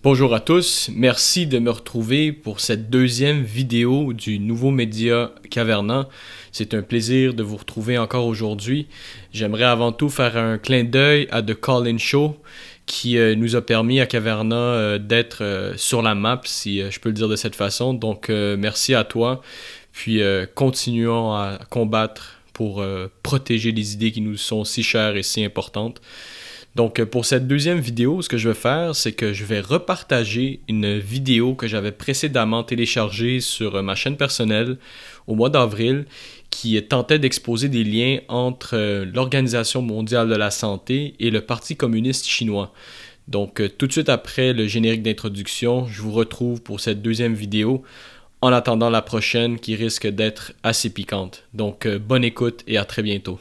Bonjour à tous, merci de me retrouver pour cette deuxième vidéo du nouveau média Caverna. C'est un plaisir de vous retrouver encore aujourd'hui. J'aimerais avant tout faire un clin d'œil à The Call-In Show qui nous a permis à Caverna d'être sur la map, si je peux le dire de cette façon. Donc merci à toi, puis continuons à combattre pour protéger les idées qui nous sont si chères et si importantes. Donc, pour cette deuxième vidéo, ce que je vais faire, c'est que je vais repartager une vidéo que j'avais précédemment téléchargée sur ma chaîne personnelle au mois d'avril qui tentait d'exposer des liens entre l'Organisation mondiale de la santé et le Parti communiste chinois. Donc, tout de suite après le générique d'introduction, je vous retrouve pour cette deuxième vidéo en attendant la prochaine qui risque d'être assez piquante. Donc, bonne écoute et à très bientôt.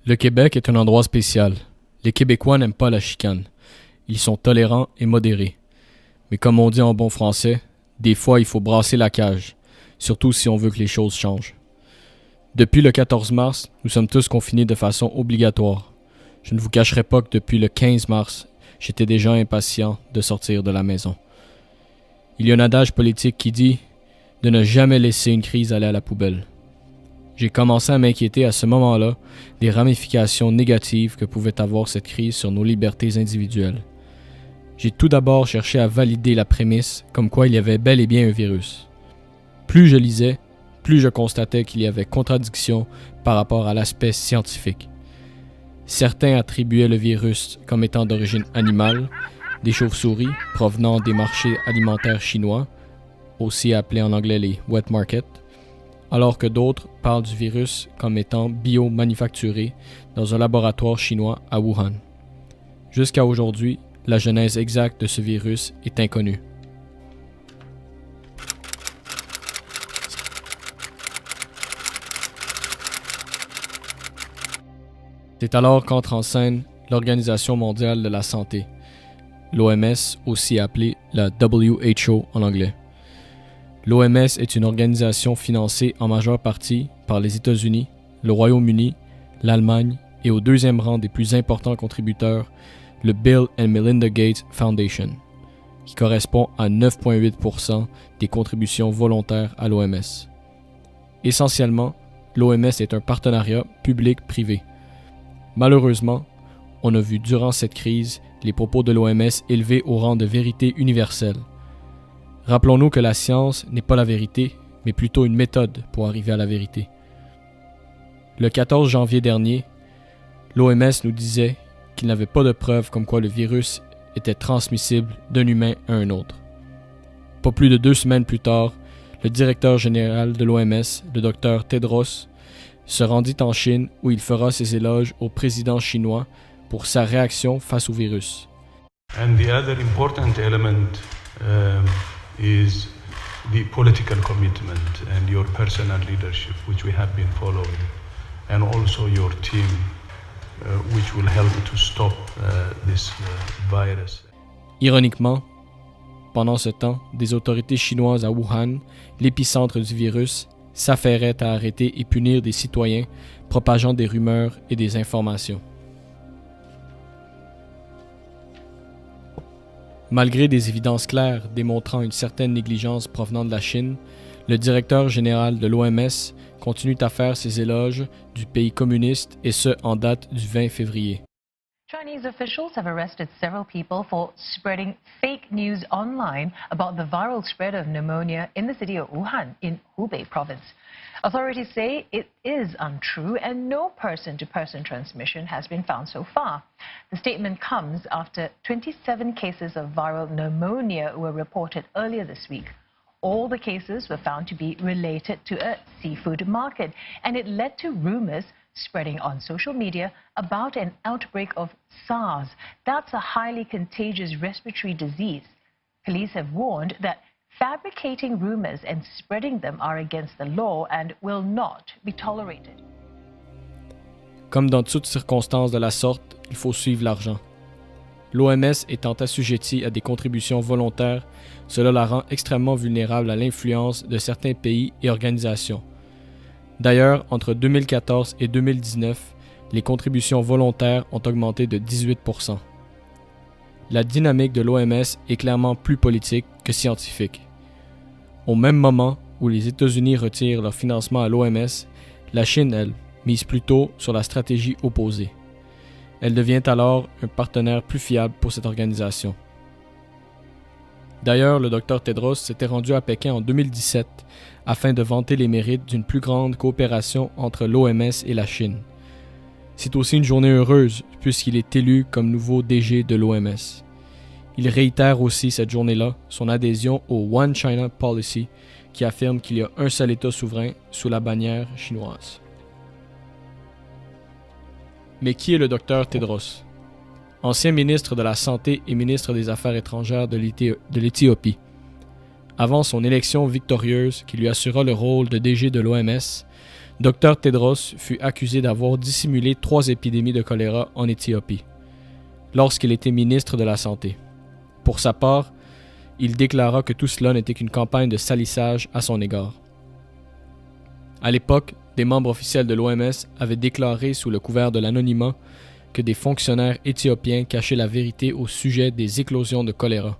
Le Québec est un endroit spécial. Les Québécois n'aiment pas la chicane. Ils sont tolérants et modérés. Mais comme on dit en bon français, des fois il faut brasser la cage, surtout si on veut que les choses changent. Depuis le 14 mars, nous sommes tous confinés de façon obligatoire. Je ne vous cacherai pas que depuis le 15 mars, j'étais déjà impatient de sortir de la maison. Il y a un adage politique qui dit de ne jamais laisser une crise aller à la poubelle. J'ai commencé à m'inquiéter à ce moment-là des ramifications négatives que pouvait avoir cette crise sur nos libertés individuelles. J'ai tout d'abord cherché à valider la prémisse comme quoi il y avait bel et bien un virus. Plus je lisais, plus je constatais qu'il y avait contradiction par rapport à l'aspect scientifique. Certains attribuaient le virus comme étant d'origine animale, des chauves-souris provenant des marchés alimentaires chinois, aussi appelés en anglais les wet markets, alors que d'autres parlent du virus comme étant bio-manufacturé dans un laboratoire chinois à Wuhan. Jusqu'à aujourd'hui, la genèse exacte de ce virus est inconnue. C'est alors qu'entre en scène l'Organisation mondiale de la santé, l'OMS, aussi appelée la WHO en anglais. L'OMS est une organisation financée en majeure partie par les États-Unis, le Royaume-Uni, l'Allemagne et au deuxième rang des plus importants contributeurs, le Bill and Melinda Gates Foundation, qui correspond à 9,8% des contributions volontaires à l'OMS. Essentiellement, l'OMS est un partenariat public-privé. Malheureusement, on a vu durant cette crise les propos de l'OMS élevés au rang de vérité universelle. Rappelons-nous que la science n'est pas la vérité, mais plutôt une méthode pour arriver à la vérité. Le 14 janvier dernier, l'OMS nous disait qu'il n'avait pas de preuves comme quoi le virus était transmissible d'un humain à un autre. Pas plus de 2 semaines plus tard, le directeur général de l'OMS, le Dr Tedros, se rendit en Chine où il fera ses éloges au président chinois pour sa réaction face au virus. And the other important element is the political commitment and your personal leadership, which we have been following, and also your team, which will help to stop this virus. Ironiquement, pendant ce temps, des autorités chinoises à Wuhan, l'épicentre du virus, s'affairaient à arrêter et punir des citoyens propageant des rumeurs et des informations. Malgré des évidences claires démontrant une certaine négligence provenant de la Chine, le directeur général de l'OMS continue à faire ses éloges du pays communiste et ce en date du 20 février. Chinese officials have arrested several people for spreading fake news online about the viral spread of pneumonia in the city of Wuhan in Hubei province. Authorities say it is untrue and no person-to-person transmission has been found so far. The statement comes after 27 cases of viral pneumonia were reported earlier this week. All the cases were found to be related to a seafood market, and it led to rumors spreading on social media about an outbreak of SARS. That's a highly contagious respiratory disease. Police have warned that fabricating rumors and spreading them are against the law and will not be tolerated. Comme dans toutes circonstances de la sorte, il faut suivre l'argent. L'OMS étant assujettie à des contributions volontaires, cela la rend extrêmement vulnérable à l'influence de certains pays et organisations. D'ailleurs, entre 2014 et 2019, les contributions volontaires ont augmenté de 18%. La dynamique de l'OMS est clairement plus politique que scientifique. Au même moment où les États-Unis retirent leur financement à l'OMS, la Chine, elle, mise plutôt sur la stratégie opposée. Elle devient alors un partenaire plus fiable pour cette organisation. D'ailleurs, le Dr Tedros s'était rendu à Pékin en 2017 afin de vanter les mérites d'une plus grande coopération entre l'OMS et la Chine. C'est aussi une journée heureuse puisqu'il est élu comme nouveau DG de l'OMS. Il réitère aussi cette journée-là son adhésion au One China Policy qui affirme qu'il y a un seul État souverain sous la bannière chinoise. Mais qui est le Dr Tedros? Ancien ministre de la Santé et ministre des Affaires étrangères de l'Éthiopie. Avant son élection victorieuse qui lui assura le rôle de DG de l'OMS, Dr Tedros fut accusé d'avoir dissimulé 3 épidémies de choléra en Éthiopie, lorsqu'il était ministre de la Santé. Pour sa part, il déclara que tout cela n'était qu'une campagne de salissage à son égard. À l'époque, des membres officiels de l'OMS avaient déclaré sous le couvert de l'anonymat que des fonctionnaires éthiopiens cachaient la vérité au sujet des éclosions de choléra.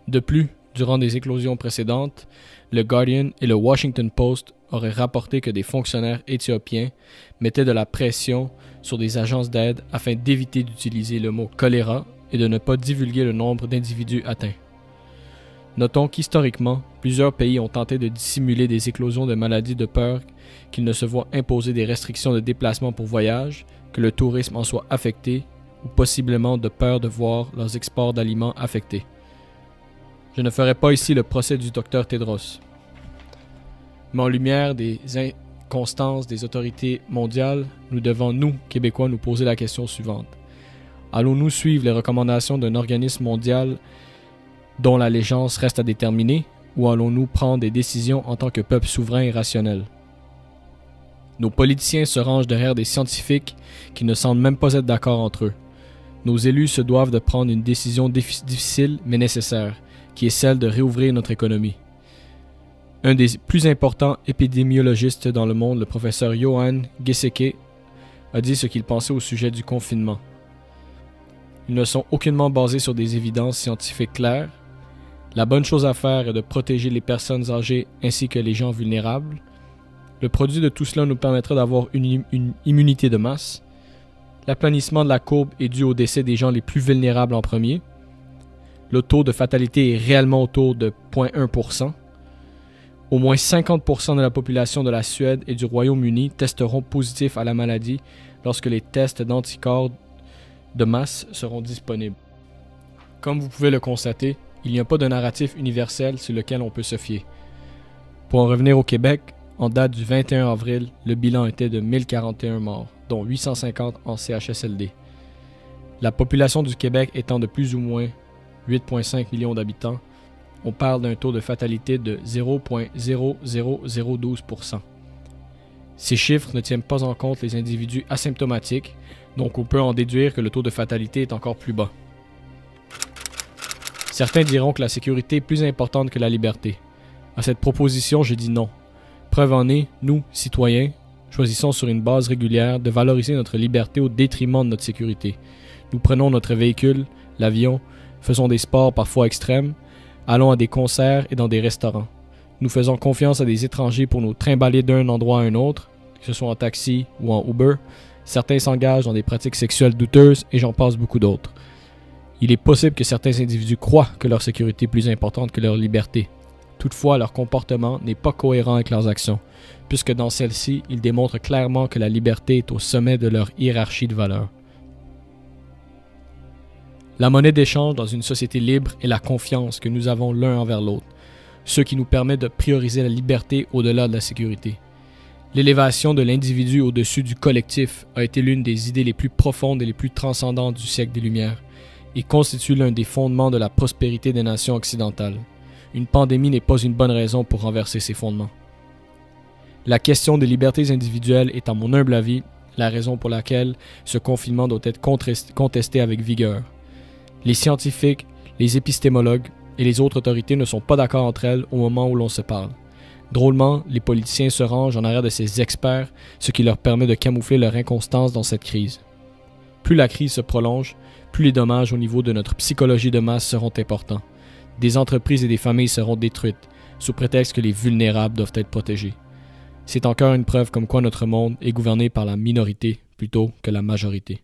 De plus, durant des éclosions précédentes, le Guardian et le Washington Post auraient rapporté que des fonctionnaires éthiopiens mettaient de la pression sur des agences d'aide afin d'éviter d'utiliser le mot choléra et de ne pas divulguer le nombre d'individus atteints. Notons qu'historiquement, plusieurs pays ont tenté de dissimuler des éclosions de maladies de peur qu'ils ne se voient imposer des restrictions de déplacement pour voyage, que le tourisme en soit affecté, ou possiblement de peur de voir leurs exports d'aliments affectés. Je ne ferai pas ici le procès du Dr Tedros. Mais en lumière des inconstances des autorités mondiales, nous devons, nous, Québécois, nous poser la question suivante. Allons-nous suivre les recommandations d'un organisme mondial dont l'allégeance reste à déterminer, ou allons-nous prendre des décisions en tant que peuple souverain et rationnel? Nos politiciens se rangent derrière des scientifiques qui ne semblent même pas être d'accord entre eux. Nos élus se doivent de prendre une décision difficile mais nécessaire, qui est celle de réouvrir notre économie. Un des plus importants épidémiologistes dans le monde, le professeur Johan Geseke, a dit ce qu'il pensait au sujet du confinement. Ils ne sont aucunement basés sur des évidences scientifiques claires. La bonne chose à faire est de protéger les personnes âgées ainsi que les gens vulnérables. Le produit de tout cela nous permettra d'avoir une immunité de masse. L'aplanissement de la courbe est dû au décès des gens les plus vulnérables en premier. Le taux de fatalité est réellement autour de 0,1%. Au moins 50% de la population de la Suède et du Royaume-Uni testeront positif à la maladie lorsque les tests d'anticorps de masse seront disponibles. Comme vous pouvez le constater, il n'y a pas de narratif universel sur lequel on peut se fier. Pour en revenir au Québec, en date du 21 avril, le bilan était de 1041 morts, dont 850 en CHSLD. La population du Québec étant de plus ou moins 8,5 millions d'habitants, on parle d'un taux de fatalité de 0,00012%. Ces chiffres ne tiennent pas en compte les individus asymptomatiques, donc on peut en déduire que le taux de fatalité est encore plus bas. Certains diront que la sécurité est plus importante que la liberté. À cette proposition, je dis non. Preuve en est, nous, citoyens, choisissons sur une base régulière de valoriser notre liberté au détriment de notre sécurité. Nous prenons notre véhicule, l'avion, faisons des sports parfois extrêmes, allons à des concerts et dans des restaurants. Nous faisons confiance à des étrangers pour nous trimballer d'un endroit à un autre, que ce soit en taxi ou en Uber. Certains s'engagent dans des pratiques sexuelles douteuses et j'en passe beaucoup d'autres. Il est possible que certains individus croient que leur sécurité est plus importante que leur liberté. Toutefois, leur comportement n'est pas cohérent avec leurs actions, puisque dans celle-ci, ils démontrent clairement que la liberté est au sommet de leur hiérarchie de valeurs. La monnaie d'échange dans une société libre est la confiance que nous avons l'un envers l'autre, ce qui nous permet de prioriser la liberté au-delà de la sécurité. L'élévation de l'individu au-dessus du collectif a été l'une des idées les plus profondes et les plus transcendantes du siècle des Lumières et constitue l'un des fondements de la prospérité des nations occidentales. Une pandémie n'est pas une bonne raison pour renverser ces fondements. La question des libertés individuelles est, à mon humble avis, la raison pour laquelle ce confinement doit être contesté avec vigueur. Les scientifiques, les épistémologues et les autres autorités ne sont pas d'accord entre elles au moment où l'on se parle. Drôlement, les politiciens se rangent en arrière de ces experts, ce qui leur permet de camoufler leur inconstance dans cette crise. Plus la crise se prolonge, plus les dommages au niveau de notre psychologie de masse seront importants. Des entreprises et des familles seront détruites, sous prétexte que les vulnérables doivent être protégés. C'est encore une preuve comme quoi notre monde est gouverné par la minorité plutôt que la majorité.